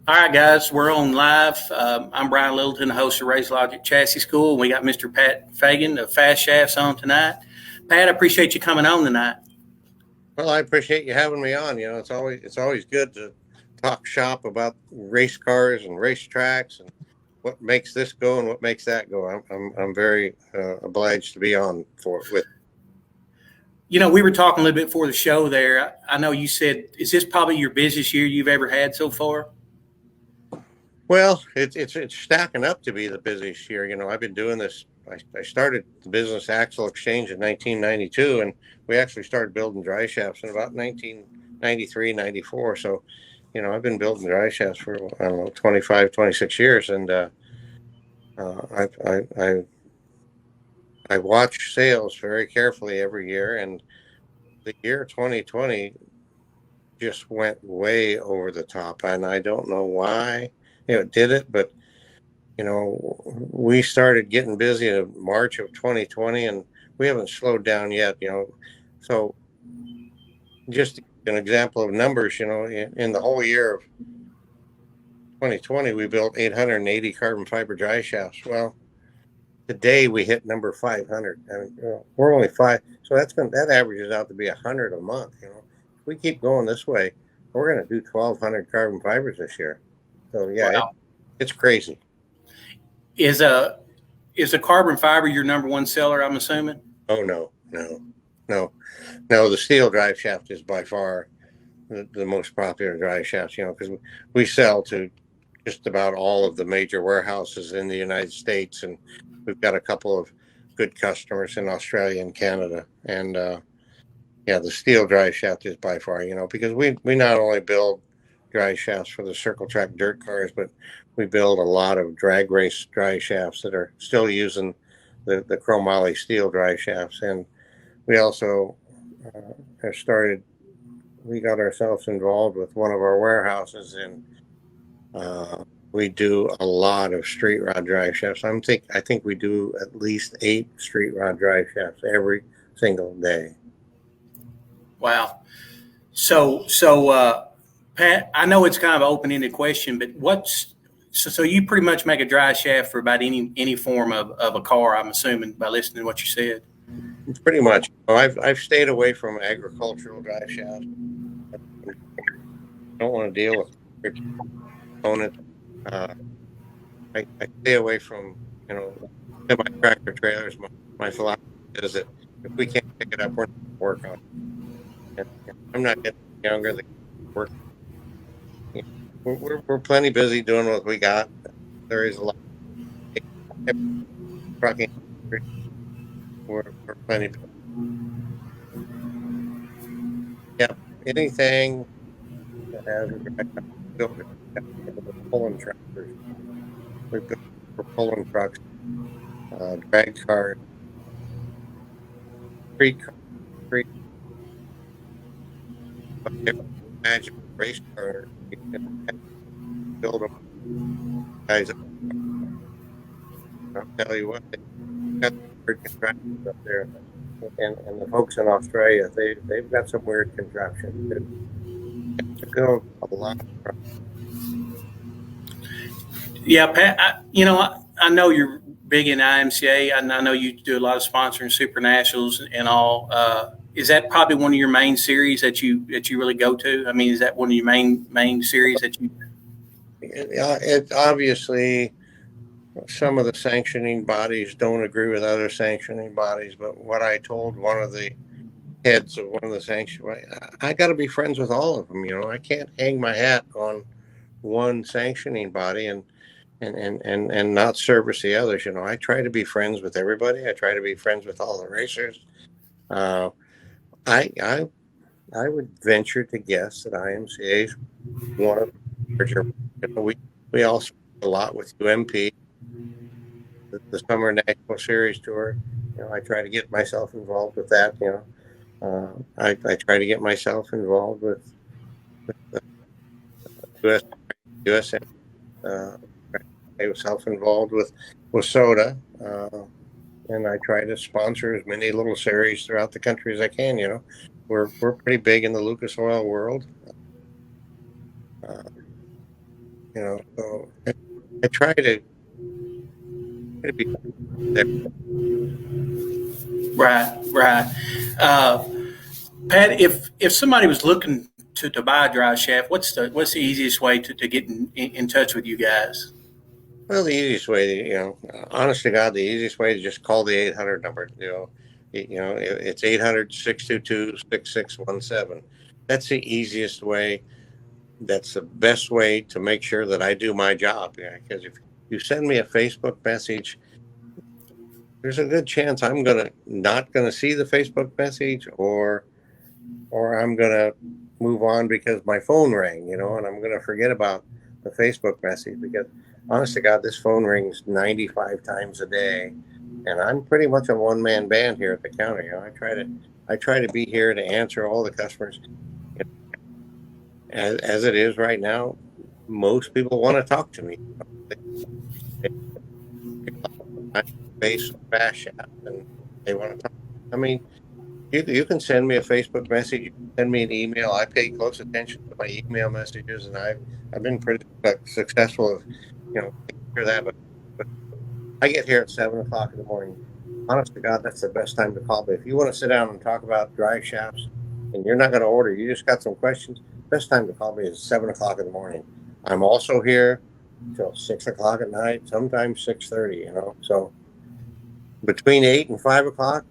All right, guys, we're on live. I'm Brian Littleton, the host of Racelogic Chassis School. We got Mr. Pat Fagen of Fast Shafts on tonight. Pat, I appreciate you coming on tonight. Well, I appreciate you having me on. It's always good to talk shop about race cars and race tracks and what makes this go and what makes that go. I'm very obliged to be on for with. You know, we were talking a little bit before the show there. I know you said, is this probably your busiest year you've ever had so far? Well, it's stacking up to be the busiest year. I've been doing this. I started the business Axle Exchange in 1992, and we actually started building dry shafts in about 1993, 94. So, I've been building dry shafts for, I don't know, 25, 26 years, and I, I I I watch sales very carefully every year, and the year 2020 just went way over the top, and I don't know why it did it, but we started getting busy in March of 2020, and we haven't slowed down yet. So just an example of numbers, in the whole year of 2020, we built 880 carbon fiber dry shafts. Well, today we hit number 500. I mean, we're only five, so that averages out to be 100 a month. If we keep going this way, we're going to do 1,200 carbon fibers this year. So yeah, Wow. it's crazy. Is a is a carbon fiber your number one seller, I'm assuming? Oh no. The steel drive shaft is by far the most popular drive shafts. Because we sell to just about all of the major warehouses in the United States, and we've got a couple of good customers in Australia and Canada. And yeah, the steel drive shaft is by far, because we not only build drive shafts for the circle track dirt cars, but we build a lot of drag race drive shafts that are still using the chromoly steel drive shafts. And we also have started, we got ourselves involved with one of our warehouses, and we do a lot of street rod drive shafts. I think we do at least 8 street rod drive shafts every single day. Wow. Pat, I know it's kind of an open-ended question, but so you pretty much make a dry shaft for about any form of a car, I'm assuming, by listening to what you said. It's pretty much. I've stayed away from agricultural drive shafts. I don't want to deal with components. I stay away from semi tractor trailers. My philosophy is that if we can't pick it up, we're not work on it. And I'm not getting younger. The work. We're plenty busy doing what we got. There is a lot of trucking. We're plenty busy. Yeah, anything that has a built pulling tractors. We built for pulling trucks, drag cars, street cars, imagine race car. Build them, guys. I'll tell you what, they got weird contraptions up there, and the folks in Australia, they've got some weird contraptions too. They build a lot of trucks. Yeah, Pat, I know you're big in IMCA, and I know you do a lot of sponsoring Super Nationals and all. Is that probably one of your main series that you really go to? I mean, is that one of your main series that you? It obviously, some of the sanctioning bodies don't agree with other sanctioning bodies, but what I told one of the heads of one of the sanctioning, I got to be friends with all of them. I can't hang my hat on one sanctioning body and not service the others. I try to be friends with everybody. I try to be friends with all the racers. Uh, I I I would venture to guess that IMCA is one of the larger. We also a lot with UMP, the Summer National Series Tour. I try to get myself involved with that. I try to get myself involved with the US. I was self-involved with soda, and I try to sponsor as many little series throughout the country as I can. We're pretty big in the Lucas Oil world. So I try to be there. Right, right. Uh, Pat, if somebody was looking to buy a drive shaft, what's the easiest way to get in touch with you guys? Well, the easiest way, honest to God, the easiest way to just call the 800 number. It's 800-622-6617. That's the easiest way. That's the best way to make sure that I do my job. Yeah, because if you send me a Facebook message, there's a good chance I'm not gonna see the Facebook message, or I'm gonna move on because my phone rang, and I'm gonna forget about the Facebook message because honest to God, this phone rings 95 times a day, and I'm pretty much a one-man band here at the counter. I try to be here to answer all the customers. As it is right now, most people want to talk to me. I'm face fast shaft, and they want to talk. I mean, you can send me a Facebook message, you can send me an email. I pay close attention to my email messages, and I've been pretty successful of taking care of that. But I get here at 7 o'clock in the morning. Honest to God, that's the best time to call me. If you want to sit down and talk about drive shafts, and you're not going to order, you just got some questions. Best time to call me is 7 o'clock in the morning. I'm also here till 6 o'clock at night, sometimes 6:30. So between 8 and 5 o'clock,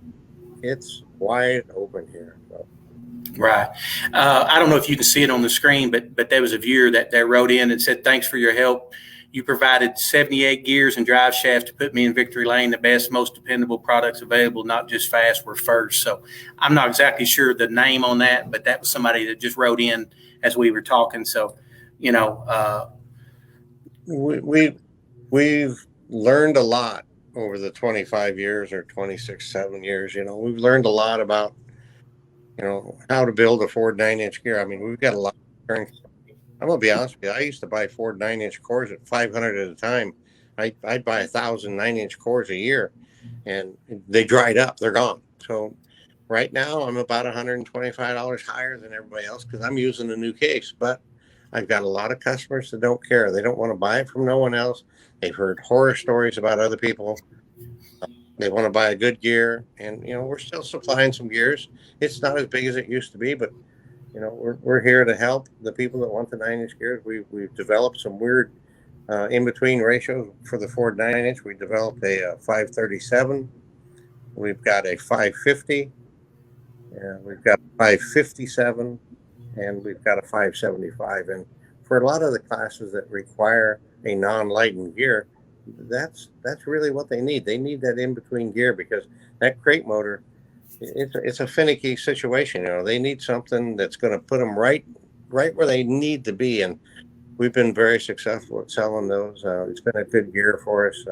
it's wide open here. So. Right. I don't know if you can see it on the screen, but there was a viewer that wrote in and said, "Thanks for your help. You provided 78 gears and drive shafts to put me in victory lane. The best, most dependable products available, not just fast, were first." So I'm not exactly sure the name on that, but that was somebody that just wrote in as we were talking. So, you know, We've learned a lot over the 25 years or 26, 7 years. We've learned a lot about, how to build a Ford 9-inch gear. I mean, we've got a lot of I'm going to be honest with you. I used to buy Ford 9-inch cores at 500 at a time. I'd buy 1,000 9-inch cores a year, and they dried up. They're gone. So right now I'm about $125 higher than everybody else because I'm using a new case. But I've got a lot of customers that don't care. They don't want to buy it from no one else. They've heard horror stories about other people. They want to buy a good gear, and we're still supplying some gears. It's not as big as it used to be, but we're here to help the people that want the 9-inch gears. We've developed some weird in between ratios for the Ford 9-inch. We developed a 537. We've got a 550. And we've got a 557, and we've got a 575. And for a lot of the classes that require a non-lightened gear, that's really what they need. They need that in between gear because that crate motor, it's a finicky situation. They need something that's going to put them right where they need to be. And we've been very successful at selling those. It's been a good gear for us.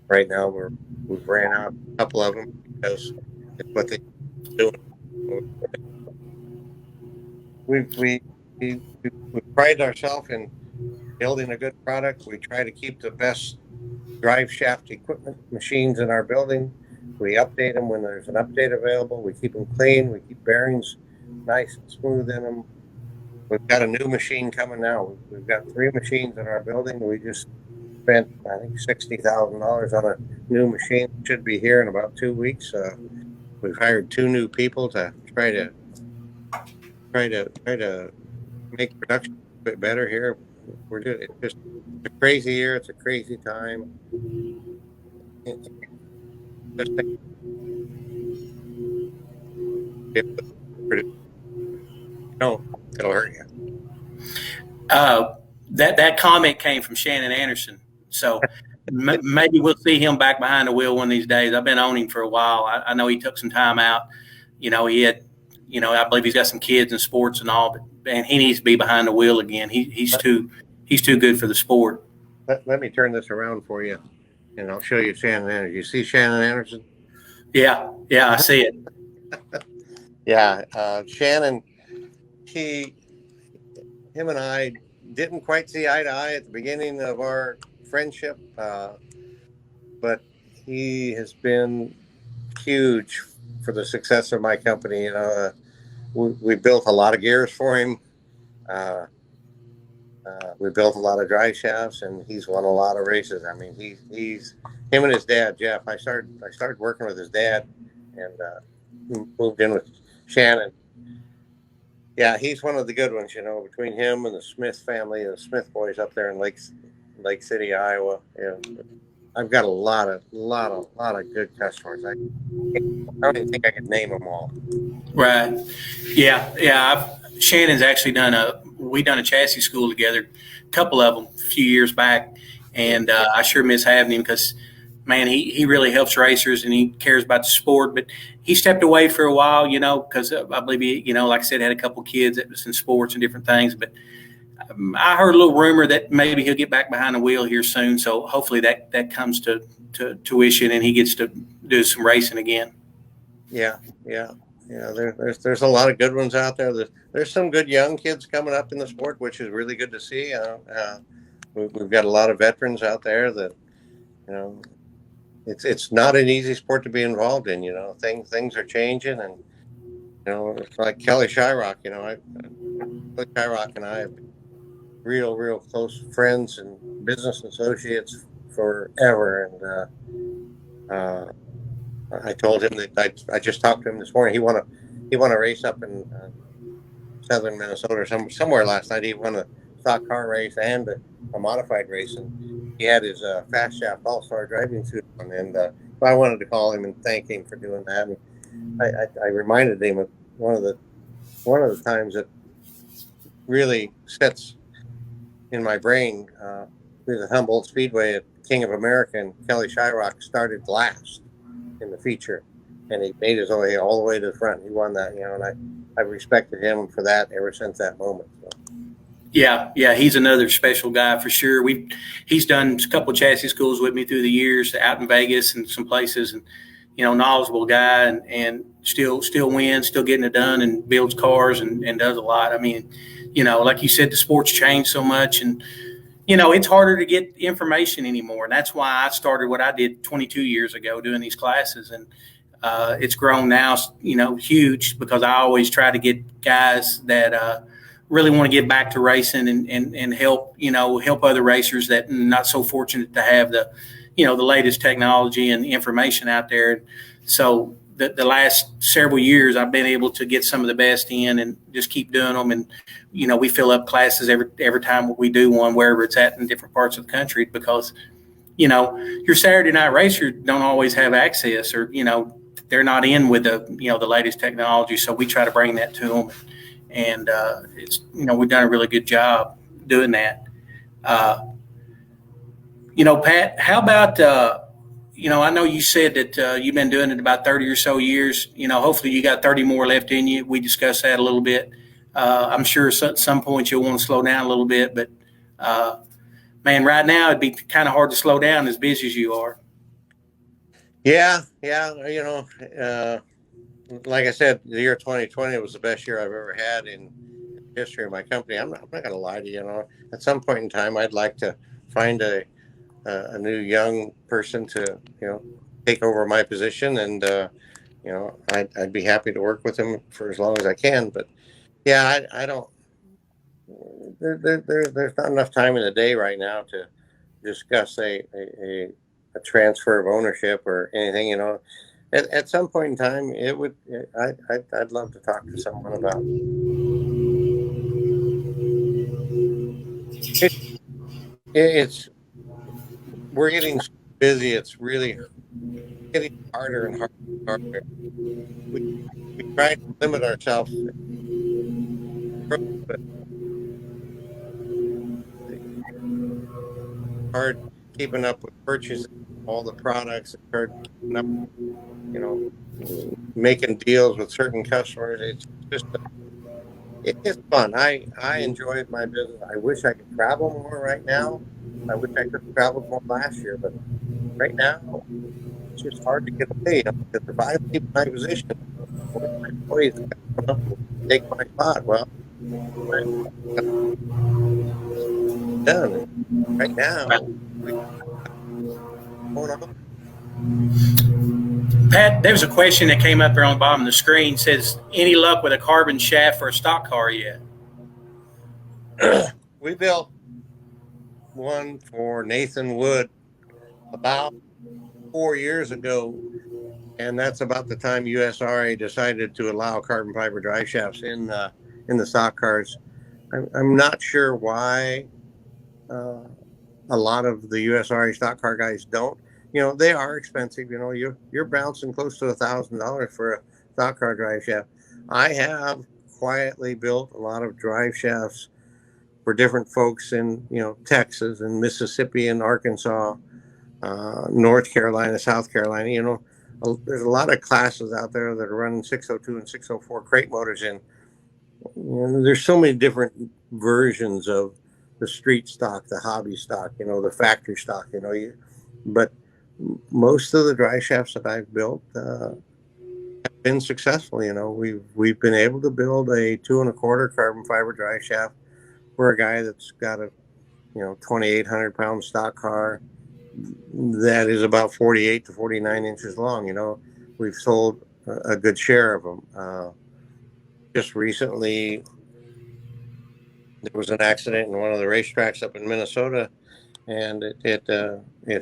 Right now, we've ran out a couple of them because it's what they do. We pride ourselves in building a good product. We try to keep the best drive shaft equipment machines in our building. We update them when there's an update available. We keep them clean. We keep bearings nice and smooth in them. We've got a new machine coming now. We've got 3 machines in our building. We just spent, I think, $60,000 on a new machine. It should be here in about 2 weeks. We've hired 2 new people to try to make production a bit better here. We're doing it's just a crazy year. It's a crazy time. Just it'll hurt you. that comment came from Shannon Anderson. So maybe we'll see him back behind the wheel one of these days. I've been on him for a while. I know he took some time out. He had, I believe he's got some kids in sports and all, but man, he needs to be behind the wheel again. He's too good for the sport. Let me turn this around for you, and I'll show you Shannon Anderson. You see Shannon Anderson? Yeah, I see it. Yeah, Shannon. Him and I didn't quite see eye to eye at the beginning of our friendship, but he has been huge for the success of my company. We built a lot of gears for him. We built a lot of drive shafts, and he's won a lot of races. I mean, he's him and his dad, Jeff. I started working with his dad, and moved in with Shannon. Yeah, he's one of the good ones, between him and the Smith family, the Smith boys up there in Lake City, Iowa. I've got a lot of good customers. I don't even think I could name them all. Right. Yeah. Shannon's actually we done a chassis school together, a couple of them a few years back. And I sure miss having him because, man, he really helps racers and he cares about the sport. But he stepped away for a while, because I believe he, like I said, had a couple kids that was in sports and different things. But I heard a little rumor that maybe he'll get back behind the wheel here soon. So hopefully that comes to tuition and he gets to do some racing again. Yeah. There's a lot of good ones out there. There's some good young kids coming up in the sport, which is really good to see. We've got a lot of veterans out there that, it's not an easy sport to be involved in. Things are changing, and it's like Kelly Shyrock. Shyrock and I have been real close friends and business associates forever, and I told him that I just talked to him this morning. He won a race up in southern Minnesota or somewhere last night. He won a stock car race and a modified race, and he had his fast shaft all-star driving suit on. And so I wanted to call him and thank him for doing that. And I reminded him of one of the times that really sets in my brain. Through the Humboldt Speedway at King of America, and Kelly Shyrock started last in the feature, and he made his way all the way to the front. He won that, and I've respected him for that ever since that moment. So. Yeah, he's another special guy for sure. He's done a couple of chassis schools with me through the years, out in Vegas and some places, and knowledgeable guy, and still wins, still getting it done, and builds cars and does a lot. I mean, like you said, the sport's changed so much, and it's harder to get information anymore. And that's why I started what I did 22 years ago, doing these classes. And it's grown now, huge, because I always try to get guys that really want to get back to racing and help, help other racers that are not so fortunate to have the latest technology and information out there. So the last several years, I've been able to get some of the best in and just keep doing them. And, we fill up classes every time we do one, wherever it's at in different parts of the country, because, your Saturday night racer don't always have access, or, they're not in with the latest technology. So we try to bring that to them. And it's, we've done a really good job doing that. Pat, how about, I know you said that you've been doing it about 30 or so years. Hopefully you got 30 more left in you. We discussed that a little bit. I'm sure at some point you'll want to slow down a little bit, but man, right now it'd be kind of hard to slow down as busy as you are. Yeah. Like I said, the year 2020 was the best year I've ever had in the history of my company. I'm not going to lie to you. At some point in time, I'd like to find a new young person to take over my position, and I'd be happy to work with him for as long as I can. But yeah, I don't. There's not enough time in the day right now to discuss a transfer of ownership or anything. At some point in time, I'd love to talk to someone about. It's we're getting so busy. It's really getting harder and harder. We try to limit ourselves. But hard keeping up with purchasing all the products. It's hard keeping up, making deals with certain customers. It's just it's fun. I enjoy my business. I wish I could travel more right now. I wish I could travel more last year, but right now it's just hard to get away. Because if I leave my position, one of my employees is going to come up and take my spot. Well, done right now. Pat, there was a question that came up there on the bottom of the screen. Says, any luck with a carbon shaft for a stock car yet? We built one for Nathan Wood about 4 years ago, and that's about the time USRA decided to allow carbon fiber drive shafts in the stock cars. I'm not sure why a lot of the USRA stock car guys don't. You know, they are expensive. You know, you're bouncing close to $1,000 for a stock car drive shaft. I have quietly built a lot of drive shafts for different folks in, you know, Texas and Mississippi and Arkansas, North Carolina, South Carolina. You know, there's a lot of classes out there that are running 602 and 604 crate motors in. You know, there's so many different versions of the street stock, the hobby stock, you know, the factory stock, you know. But most of the drive shafts that I've built have been successful. You know, we've been able to build a 2.25 carbon fiber drive shaft for a guy that's got a, you know, 2,800 pound stock car that is about 48 to 49 inches long. You know, we've sold a good share of them. Just recently, there was an accident in one of the racetracks up in Minnesota, and it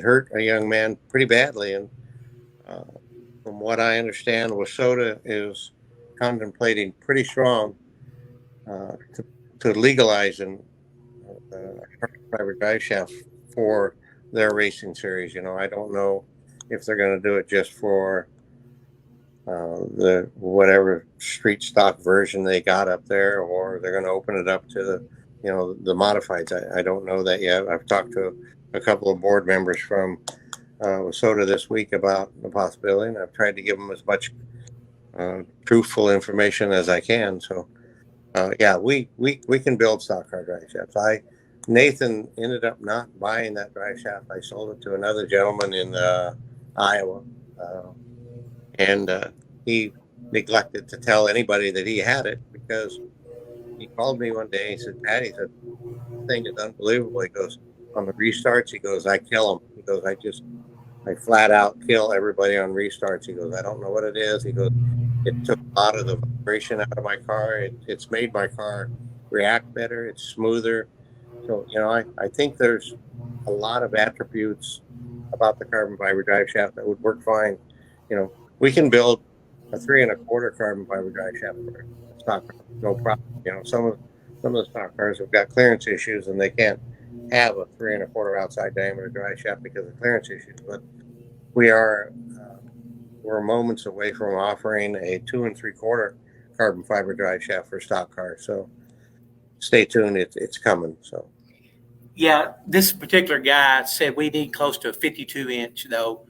hurt a young man pretty badly. And from what I understand, Wasota is contemplating pretty strong to legalizing private drive shaft for their racing series. You know, I don't know if they're going to do it just for the whatever street stock version they got up there, or they're going to open it up to the, you know, the modifieds. I don't know that yet. I've talked to a couple of board members from Wasota this week about the possibility, and I've tried to give them as much truthful information as I can. So yeah, we can build stock car drive shafts. Nathan ended up not buying that drive shaft. I sold it to another gentleman in Iowa. And he neglected to tell anybody that he had it, because he called me one day. He said, "Pat," he said, "this thing is unbelievable." He goes, "On the restarts," he goes, "I kill them." He goes, I flat out kill everybody on restarts." He goes, "I don't know what it is." He goes, "It took a lot of the vibration out of my car. It's made my car react better. It's smoother." So, you know, I think there's a lot of attributes about the carbon fiber drive shaft that would work fine. You know, we can build a 3.25 carbon fiber drive shaft for a stock car, no problem. You know, some of the stock cars have got clearance issues, and they can't have a 3.25 outside diameter drive shaft because of clearance issues. But we're moments away from offering a 2.75 carbon fiber drive shaft for stock cars. So stay tuned; it's coming. So. Yeah, this particular guy said we need close to a 52 inch though,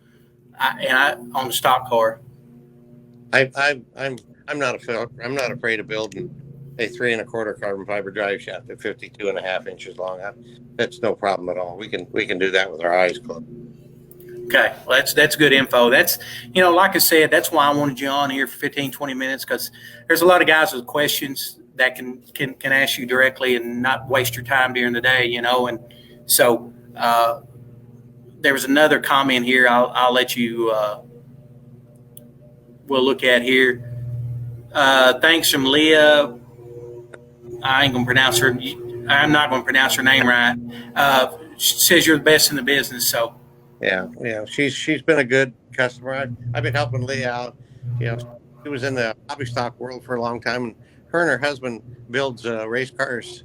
on the stock car. I'm not afraid of building a 3.25 carbon fiber drive shaft at 52.5 inches long. That's no problem at all. We can do that with our eyes closed. Okay, well, that's good info. That's, you know, like I said, that's why I wanted you on here for 15, 20 minutes, because there's a lot of guys with questions that can ask you directly and not waste your time during the day, you know. And so there was another comment here. I'll let you. We'll look at here. Thanks from Leah. I'm not gonna pronounce her name right. Says you're the best in the business. So. Yeah, she's been a good customer. I've been helping Leah out. You know, she was in the hobby stock world for a long time, and her husband builds race cars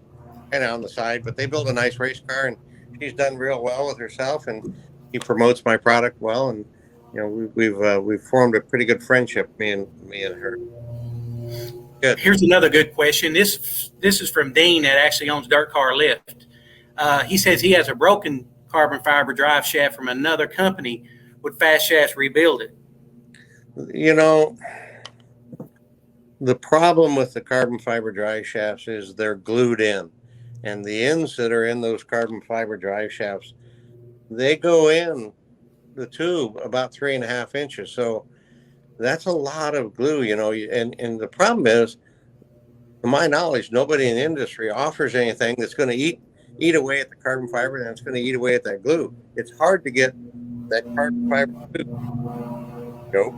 kind of on the side, but they build a nice race car, and she's done real well with herself, and he promotes my product well, and you know, we've formed a pretty good friendship, me and her. Good. Here's another good question. This is from Dean that actually owns Dirt Car Lift. He says he has a broken carbon fiber drive shaft from another company. Would Fast Shafts rebuild it? You know, the problem with the carbon fiber drive shafts is they're glued in, and the ends that are in those carbon fiber drive shafts, they go in the tube about 3.5 inches. So that's a lot of glue, you know. And the problem is, to my knowledge, nobody in the industry offers anything that's going to eat away at the carbon fiber, and it's going to eat away at that glue. It's hard to get that carbon fiber glue. Nope.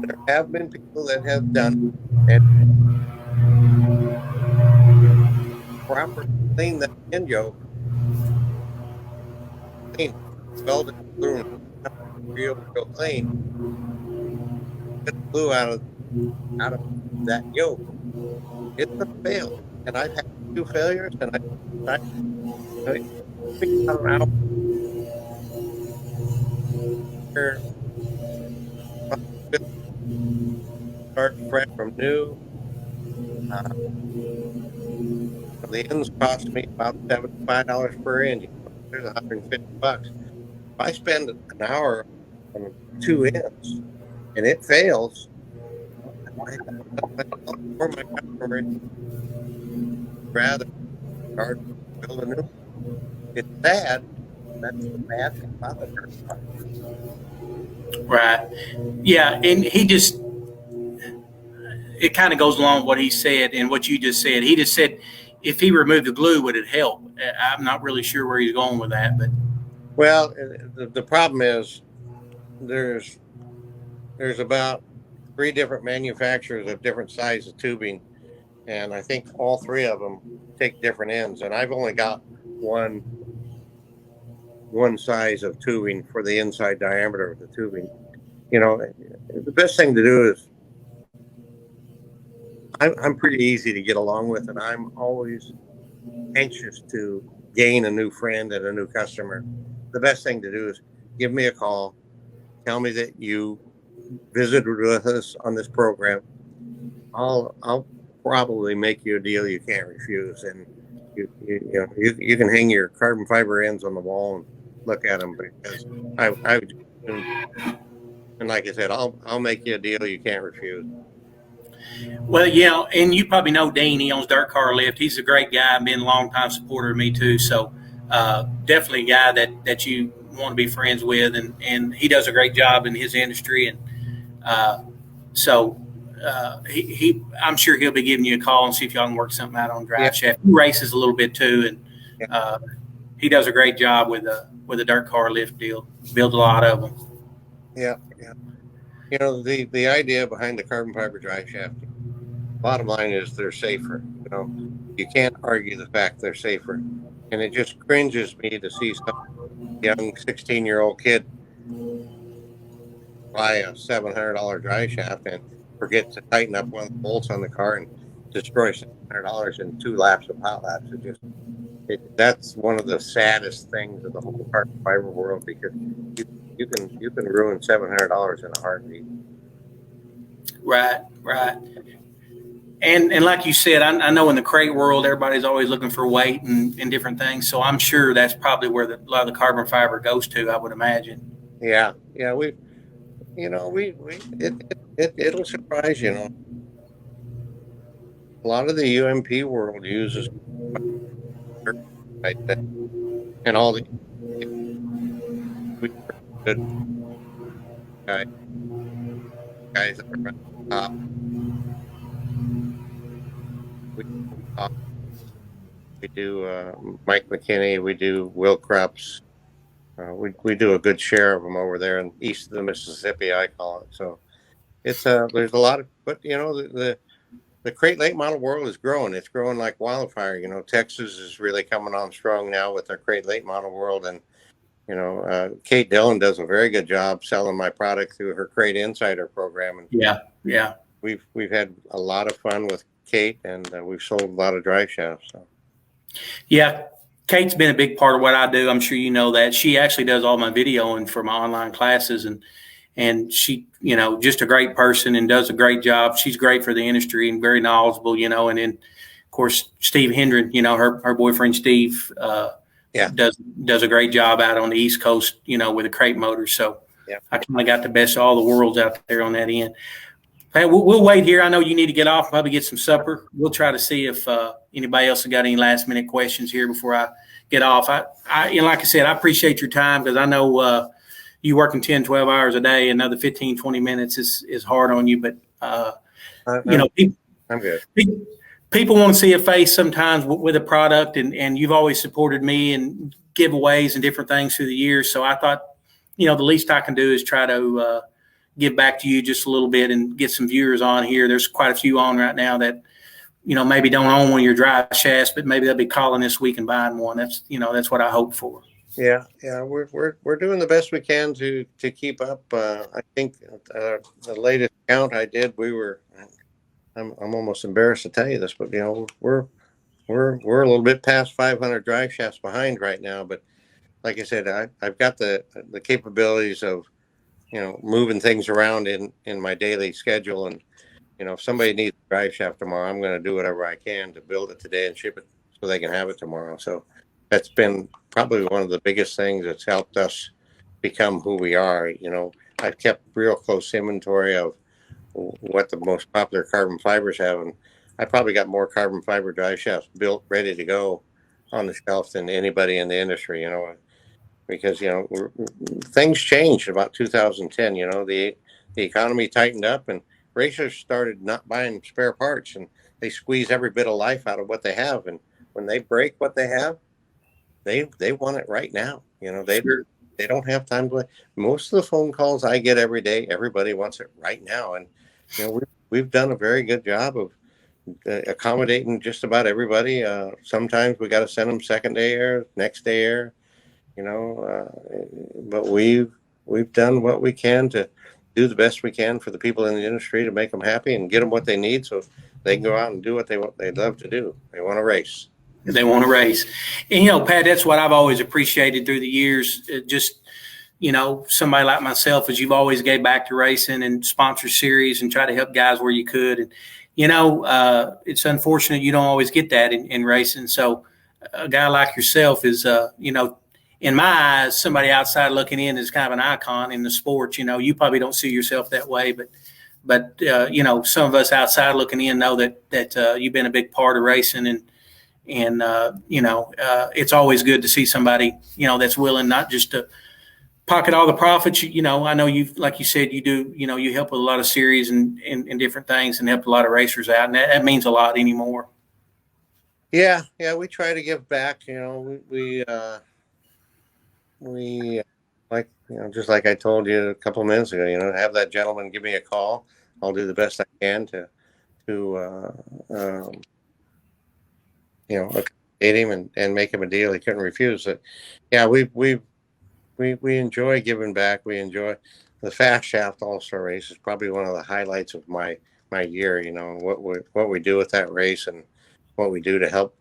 There have been people that have done it, and proper clean that end yoke, clean, welded through, real clean, get the glue out of that yoke. It's a fail, and I've had 2 failures, and I about an hour start fresh from new. Uh, the ends cost me about $75 per end. There's $150. If I spend an hour on 2 ends and it fails, I for my customer rather start build a new. It's sad. That's the bad thing about the current part. Right. Yeah, and it kind of goes along with what he said and what you just said. He just said if he removed the glue, would it help? I'm not really sure where he's going with that, but Well, the problem is there's about 3 different manufacturers of different sizes of tubing, and I think all 3 of them take different ends, and I've only got one size of tubing for the inside diameter of the tubing. You know, the best thing to do is I'm pretty easy to get along with, and I'm always anxious to gain a new friend and a new customer. The best thing to do is give me a call, tell me that you visited with us on this program. I'll probably make you a deal you can't refuse, and you can hang your carbon fiber ends on the wall and look at them, because I and like I said, I'll make you a deal you can't refuse. well, yeah, and you probably know Dean. He owns Dirt Car Lift. He's a great guy, been a long time supporter of me too. So definitely a guy that you want to be friends with, and he does a great job in his industry, and so I'm sure he'll be giving you a call and see if y'all can work something out on Driveshaft. Yeah. He races a little bit too, and he does a great job with a Dirt Car Lift deal. Builds a lot of them. Yeah. You know, the idea behind the carbon fiber drive shaft, bottom line is they're safer. You know, you can't argue the fact they're safer, and it just cringes me to see some young 16-year-old kid buy a $700 drive shaft and forget to tighten up one of the bolts on the car and destroy $700 in 2 laps of hot laps. That's one of the saddest things of the whole carbon fiber world, because you can ruin $700 in a heartbeat. Right. And like you said, I know in the crate world, everybody's always looking for weight and different things. So I'm sure that's probably where a lot of the carbon fiber goes to, I would imagine. Yeah. It'll surprise you. Know, a lot of the UMP world uses right there, and all the good guys that are on top. We do Mike McKinney. We do Will Krups. We do a good share of them over there in east of the Mississippi, I call it. So it's there's a lot of, but you know, the crate late model world is growing. It's growing like wildfire. You know, Texas is really coming on strong now with their crate late model world, and you know, Kate Dillon does a very good job selling my product through her Crate Insider program. And yeah, we've had a lot of fun with Kate, and we've sold a lot of drive shafts. So. Yeah. Kate's been a big part of what I do. I'm sure you know that. She actually does all my videoing for my online classes, and she, you know, just a great person and does a great job. She's great for the industry and very knowledgeable, you know. And then, of course, Steve Hendren, you know, her boyfriend Steve, does a great job out on the East Coast, you know, with the crate motors. So I kind of got the best of all the worlds out there on that end. Hey, we'll wait here. I know you need to get off, probably get some supper. We'll try to see if anybody else has got any last minute questions here before I get off. I like I said, I appreciate your time, because I know you working 10, 12 hours a day. Another 15, 20 minutes is hard on you. But, you know, I'm good. People want to see a face sometimes with a product, and you've always supported me and giveaways and different things through the years. So I thought, you know, the least I can do is try to give back to you just a little bit and get some viewers on here. There's quite a few on right now that maybe don't own one of your drive shafts, but maybe they'll be calling this week and buying one. That's what I hope for. Yeah, we're doing the best we can to keep up. I think the latest count I did, I'm almost embarrassed to tell you this, but we're a little bit past 500 drive shafts behind right now. But like I said, I've got the capabilities of moving things around in my daily schedule, and if somebody needs a drive shaft tomorrow, I'm going to do whatever I can to build it today and ship it so they can have it tomorrow. So that's been probably one of the biggest things that's helped us become who we are. I've kept real close inventory of what the most popular carbon fibers have, and I probably got more carbon fiber drive shafts built ready to go on the shelf than anybody in the industry. Because things changed about 2010. The economy tightened up, and racers started not buying spare parts, and they squeeze every bit of life out of what they have. And when they break what they have, they want it right now. They don't have time to. Most of the phone calls I get every day, everybody wants it right now, and we've done a very good job of accommodating just about everybody. Sometimes we got to send them second day air, next day air, but we've done what we can to do the best we can for the people in the industry to make them happy and get them what they need so they can go out and do what they love to do. They want to race. They want to race. And, Pat, that's what I've always appreciated through the years. Just, somebody like myself, as you've always gave back to racing and sponsor series and try to help guys where you could. And, it's unfortunate you don't always get that in racing. So a guy like yourself is, in my eyes, somebody outside looking in is kind of an icon in the sport. You probably don't see yourself that way, but some of us outside looking in know that you've been a big part of racing, and it's always good to see somebody, that's willing not just to pocket all the profits. I know like you said, you do, you help with a lot of series and different things and help a lot of racers out. And that means a lot anymore. Yeah. We try to give back, we like, just like I told you a couple of minutes ago, have that gentleman give me a call. I'll do the best I can to accommodate him and make him a deal he couldn't refuse. It. Yeah, we enjoy giving back. We enjoy the Fast Shaft All-Star race is probably one of the highlights of my year. What we do with that race and what we do to help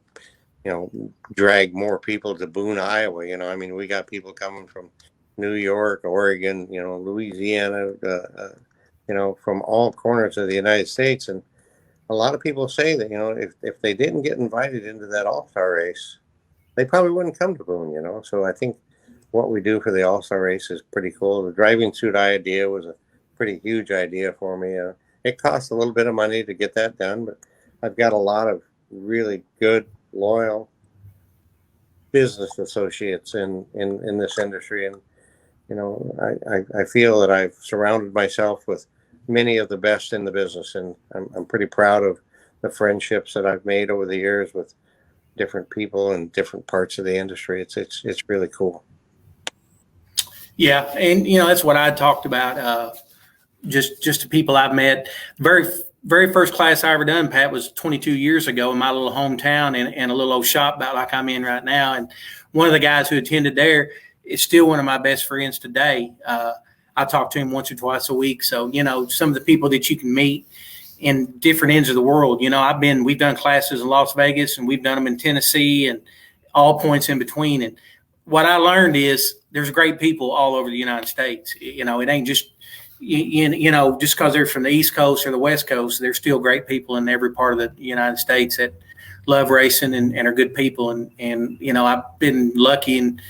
drag more people to Boone, Iowa. We got people coming from New York, Oregon, Louisiana, from all corners of the United States. And a lot of people say that, if they didn't get invited into that All-Star race, they probably wouldn't come to Boone, So I think what we do for the All-Star race is pretty cool. The driving suit idea was a pretty huge idea for me. It costs a little bit of money to get that done, but I've got a lot of really good, loyal business associates in this industry. And, I feel that I've surrounded myself with many of the best in the business, and I'm pretty proud of the friendships that I've made over the years with different people in different parts of the industry. It's really cool. Yeah, and that's what I talked about. Just the people I've met. Very first class I ever done, Pat, was 22 years ago in my little hometown in a little old shop about like I'm in right now. And one of the guys who attended there is still one of my best friends today. I talk to him once or twice a week. So, some of the people that you can meet in different ends of the world, we've done classes in Las Vegas, and we've done them in Tennessee and all points in between. And what I learned is there's great people all over the United States. It ain't just, just because they're from the East Coast or the West Coast, there's still great people in every part of the United States that love racing and are good people. And I've been lucky and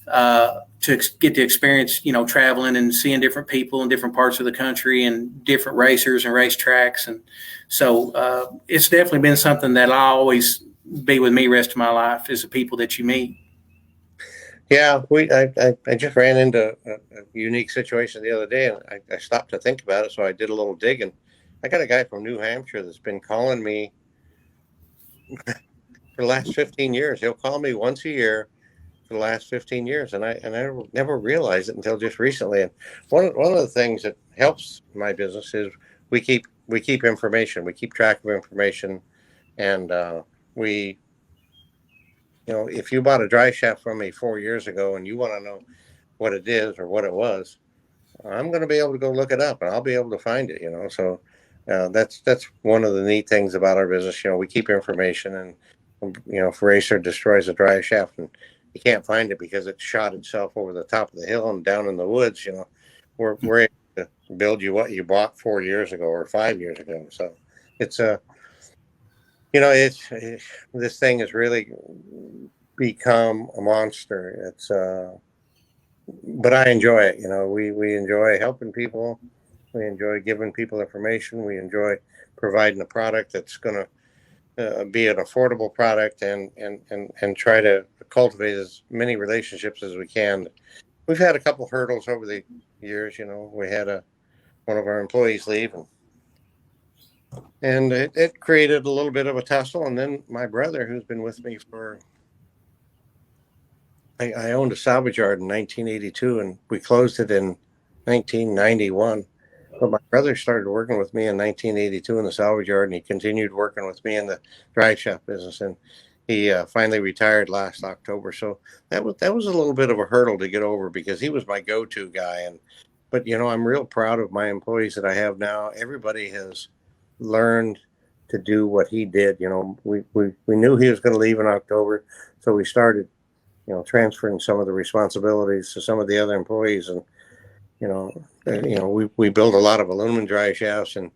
to get to experience, traveling and seeing different people in different parts of the country and different racers and racetracks. And so it's definitely been something that I'll always be with me rest of my life, is the people that you meet. Yeah, I just ran into a unique situation the other day, and I stopped to think about it, so I did a little digging. I got a guy from New Hampshire that's been calling me for the last 15 years. He'll call me once a year for the last 15 years, and I never realized it until just recently. And one of the things that helps my business is we keep information. We keep track of information And we, if you bought a drive shaft from me 4 years ago and you want to know what it is or what it was, I'm going to be able to go look it up and I'll be able to find it. So that's one of the neat things about our business. We keep information, and if a racer destroys a drive shaft and you can't find it because it shot itself over the top of the hill and down in the woods, we're able to build you what you bought 4 years ago or 5 years ago. So it's this thing has really become a monster. But I enjoy it. We enjoy helping people. We enjoy giving people information. We enjoy providing a product that's going to be an affordable product, and try to cultivate as many relationships as we can. We've had a couple hurdles over the years. We had one of our employees leave, and it created a little bit of a tussle. And then my brother, who's been with me I owned a salvage yard in 1982, and we closed it in 1991. But my brother started working with me in 1982 in the salvage yard, and he continued working with me in the drive shaft business. And he finally retired last October. So that was a little bit of a hurdle to get over, because he was my go-to guy. But I'm real proud of my employees that I have now. Everybody has learned to do what he did. We knew he was going to leave in October, so we started transferring some of the responsibilities to some of the other employees. And we build a lot of aluminum drive shafts, and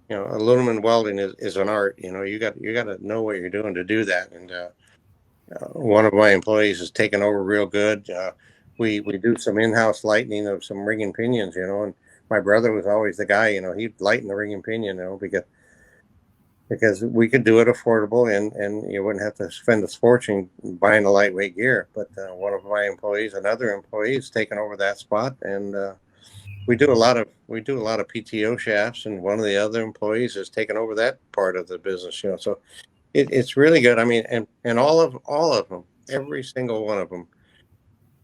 aluminum welding is an art. You got to know what you're doing to do that. And one of my employees has taken over real good. We do some in-house lightening of some ring and pinions, and my brother was always the guy. He'd lighten the ring and pinion, because we could do it affordable, and you wouldn't have to spend a fortune buying the lightweight gear. But one of my employees, another employee, has taken over that spot, and we do a lot of PTO shafts, and one of the other employees has taken over that part of the business. So it's really good. I mean, and all of them, every single one of them,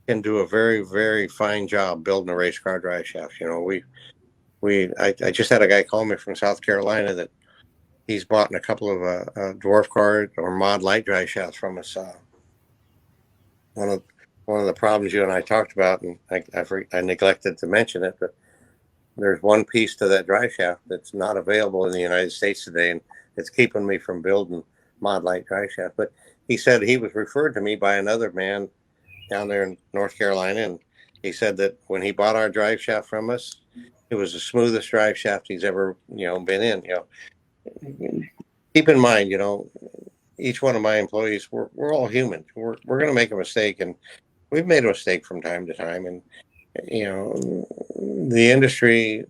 can do a very, very fine job building a race car drive shaft. I just had a guy call me from South Carolina that he's bought a couple of dwarf car or mod light drive shafts from us. One of the problems you and I talked about, and I neglected to mention it, but there's one piece to that drive shaft that's not available in the United States today, and it's keeping me from building mod light drive shaft. But he said he was referred to me by another man down there in North Carolina, and he said that when he bought our drive shaft from us, it was the smoothest drive shaft he's ever been in. Keep in mind, each one of my employees, we're all human. We're going to make a mistake, and we've made a mistake from time to time. And the industry,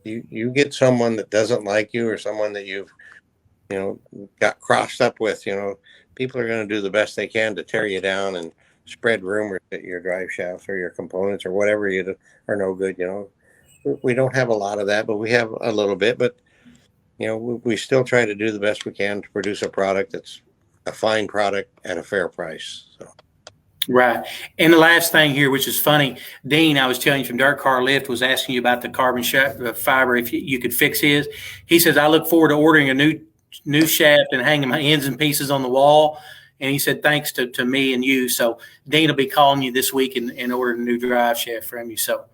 you get someone that doesn't like you, or someone that you've got crossed up with. People are going to do the best they can to tear you down and spread rumors that your drive shafts or your components or whatever are no good. We don't have a lot of that, but we have a little bit. But we still try to do the best we can to produce a product that's a fine product at a fair price. So. Right. And the last thing here, which is funny, Dean, I was telling you from Dirt Car Lift, was asking you about the carbon fiber, if you could fix his. He says, I look forward to ordering a new shaft and hanging my ends and pieces on the wall. And he said, thanks to me and you. So Dean will be calling you this week and ordering a new drive shaft from you. So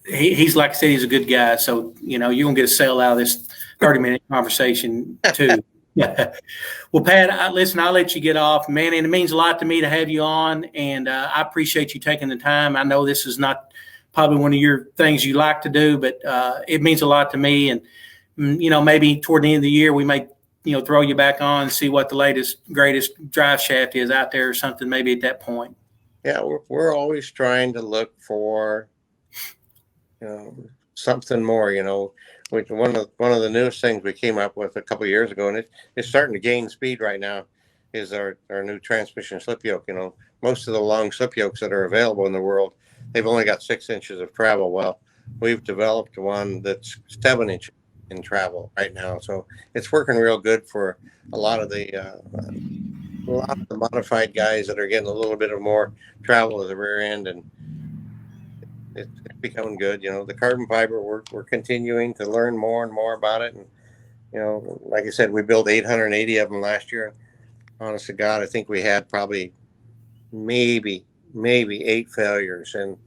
he's, like I said, he's a good guy. So, you're going to get a sale out of this 30-minute conversation too. Well, Pat, listen, I'll let you get off, man. And it means a lot to me to have you on. And I appreciate you taking the time. I know this is not probably one of your things you like to do, but it means a lot to me. And, maybe toward the end of the year, we may, throw you back on and see what the latest, greatest drive shaft is out there or something, maybe at that point. Yeah, we're always trying to look for, something more, which one of the newest things we came up with a couple of years ago, and it's starting to gain speed right now, is our new transmission slip yoke. Most of the long slip yokes that are available in the world, they've only got 6 inches of travel. Well, we've developed one that's 7 inches in travel right now, so it's working real good for a lot of the modified guys that are getting a little bit of more travel at the rear end, and it's becoming good. The carbon fiber, we're continuing to learn more and more about it, and like I said, we built 880 of them last year. Honest to God, I think we had probably maybe 8 failures, and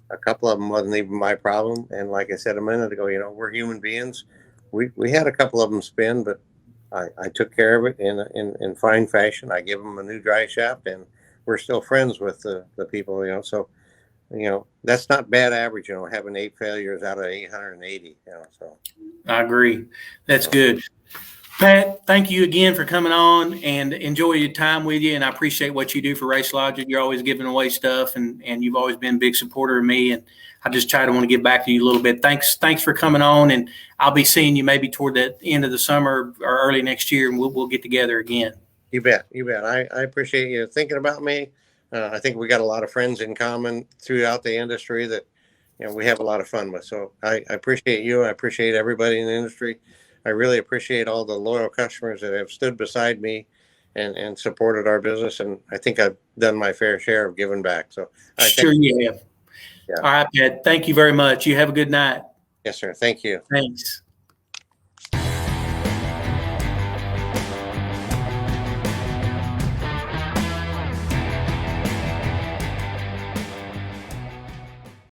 a couple of them wasn't even my problem. And like I said a minute ago, we're human beings. We had a couple of them spin, but I took care of it in fine fashion. I give them a new drive shaft, and we're still friends with the people. So that's not bad average. Having 8 failures out of 880. So I agree. That's good. Pat, thank you again for coming on, and enjoy your time with you. And I appreciate what you do for Racelogic. You're always giving away stuff, and you've always been a big supporter of me. And I just try to want to give back to you a little bit. Thanks for coming on, and I'll be seeing you maybe toward the end of the summer or early next year, and we'll get together again. You bet. I appreciate you thinking about me. I think we got a lot of friends in common throughout the industry that we have a lot of fun with. So I appreciate you. I appreciate everybody in the industry. I really appreciate all the loyal customers that have stood beside me and supported our business. And I think I've done my fair share of giving back. So sure you have. Yeah. All right, Pat. Thank you very much. You have a good night. Yes, sir. Thank you. Thanks.